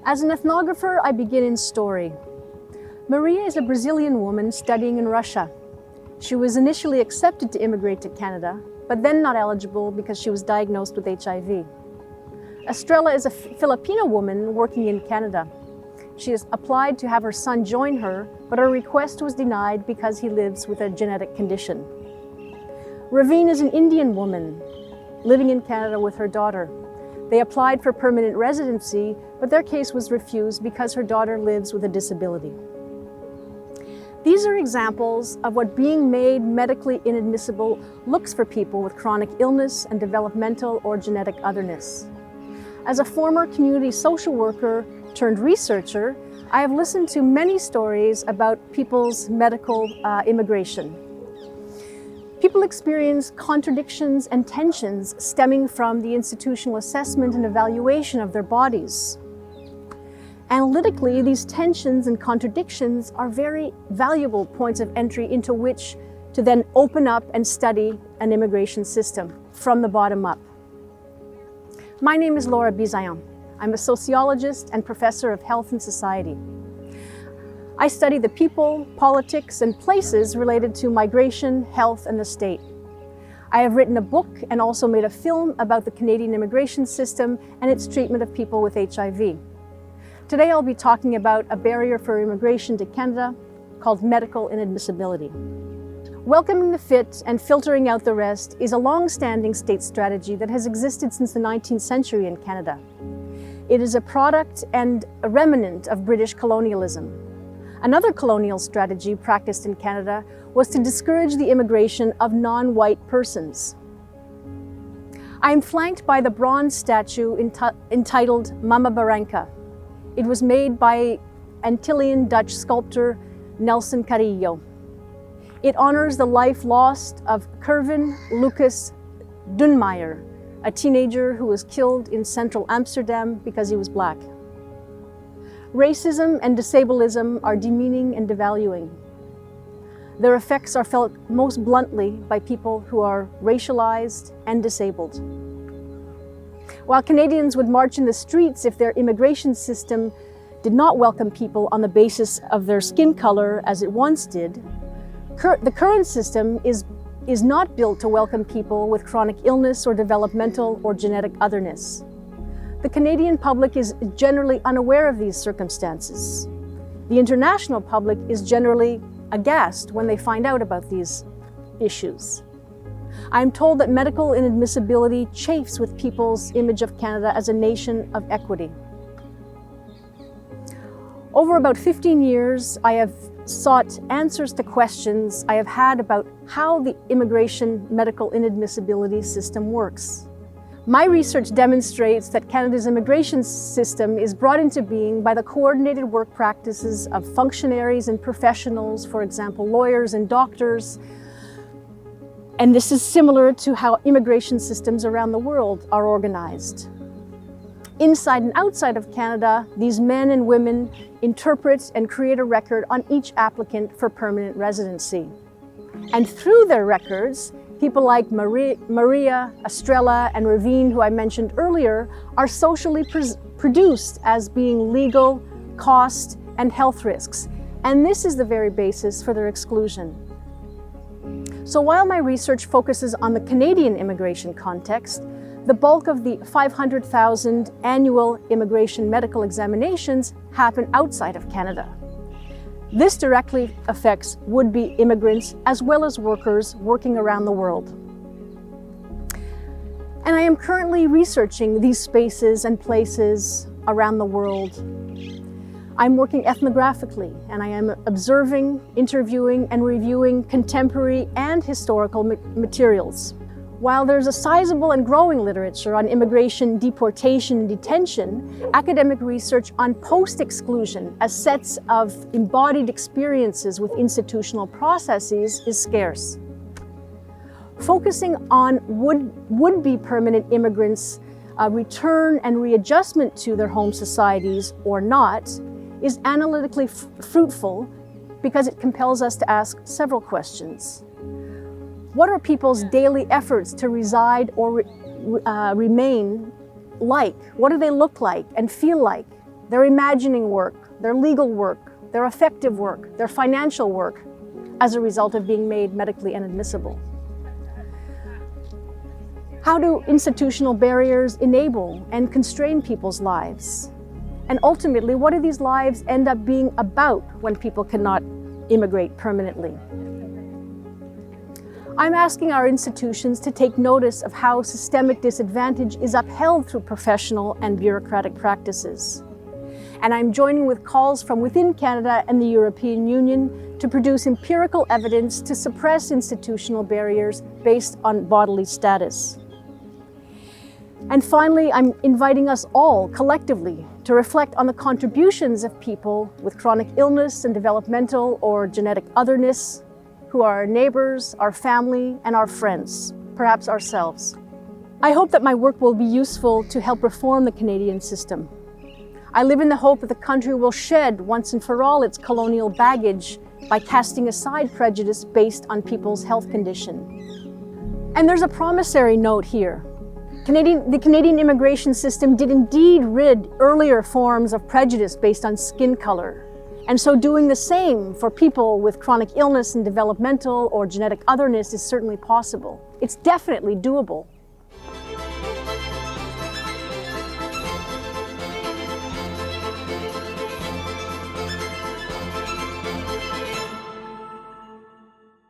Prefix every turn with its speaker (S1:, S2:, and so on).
S1: As an ethnographer, I begin in story. Maria is a Brazilian woman studying in Russia. She was initially accepted to immigrate to Canada, but then not eligible because she was diagnosed with HIV. Estrella is a Filipino woman working in Canada. She has applied to have her son join her, but her request was denied because he lives with a genetic condition. Ravine is an Indian woman living in Canada with her daughter. They applied for permanent residency, but their case was refused because her daughter lives with a disability. These are examples of what being made medically inadmissible looks for people with chronic illness and developmental or genetic otherness. As a former community social worker turned researcher, I have listened to many stories about people's medical immigration. People experience contradictions and tensions stemming from the institutional assessment and evaluation of their bodies. Analytically, these tensions and contradictions are very valuable points of entry into which to then open up and study an immigration system from the bottom up. My name is Laura Bisaillon. I'm a sociologist and professor of health and society. I study the people, politics, and places related to migration, health, and the state. I have written a book and also made a film about the Canadian immigration system and its treatment of people with HIV. Today I'll be talking about a barrier for immigration to Canada called medical inadmissibility. Welcoming the fit and filtering out the rest is a long-standing state strategy that has existed since the 19th century in Canada. It is a product and a remnant of British colonialism. Another colonial strategy practiced in Canada was to discourage the immigration of non-white persons. I am flanked by the bronze statue entitled Mama Barranca. It was made by Antillean Dutch sculptor Nelson Carrillo. It honors the life lost of Kervin Lucas Dunmeyer, a teenager who was killed in central Amsterdam because he was black. Racism and disableism are demeaning and devaluing. Their effects are felt most bluntly by people who are racialized and disabled. While Canadians would march in the streets if their immigration system did not welcome people on the basis of their skin color as it once did, the current system is not built to welcome people with chronic illness or developmental or genetic otherness. The Canadian public is generally unaware of these circumstances. The international public is generally aghast when they find out about these issues. I am told that medical inadmissibility chafes with people's image of Canada as a nation of equity. Over about 15 years, I have sought answers to questions I have had about how the immigration medical inadmissibility system works. My research demonstrates that Canada's immigration system is brought into being by the coordinated work practices of functionaries and professionals, for example, lawyers and doctors. And this is similar to how immigration systems around the world are organized. Inside and outside of Canada, these men and women interpret and create a record on each applicant for permanent residency. And through their records, people like Maria, Estrella, and Ravine, who I mentioned earlier, are socially produced as being legal, cost, and health risks. And this is the very basis for their exclusion. So while my research focuses on the Canadian immigration context, the bulk of the 500,000 annual immigration medical examinations happen outside of Canada. This directly affects would-be immigrants as well as workers working around the world. And I am currently researching these spaces and places around the world. I'm working ethnographically, and I am observing, interviewing, and reviewing contemporary and historical materials. While there's a sizable and growing literature on immigration, deportation, and detention, academic research on post-exclusion as sets of embodied experiences with institutional processes is scarce. Focusing on would-be permanent immigrants' return and readjustment to their home societies or not is analytically fruitful because it compels us to ask several questions. What are people's daily efforts to reside or remain like? What do they look like and feel like? their imagining work, their legal work, their affective work, their financial work, as a result of being made medically inadmissible? How do institutional barriers enable and constrain people's lives? And ultimately, what do these lives end up being about when people cannot immigrate permanently? I'm asking our institutions to take notice of how systemic disadvantage is upheld through professional and bureaucratic practices. And I'm joining with calls from within Canada and the European Union to produce empirical evidence to suppress institutional barriers based on bodily status. And finally, I'm inviting us all collectively to reflect on the contributions of people with chronic illness and developmental or genetic otherness, who are our neighbors, our family, and our friends, perhaps ourselves. I hope that my work will be useful to help reform the Canadian system. I live in the hope that the country will shed once and for all its colonial baggage by casting aside prejudice based on people's health condition. And there's a promissory note here. The Canadian immigration system did indeed rid earlier forms of prejudice based on skin color, and so doing the same for people with chronic illness and developmental or genetic otherness is certainly possible. It's definitely doable.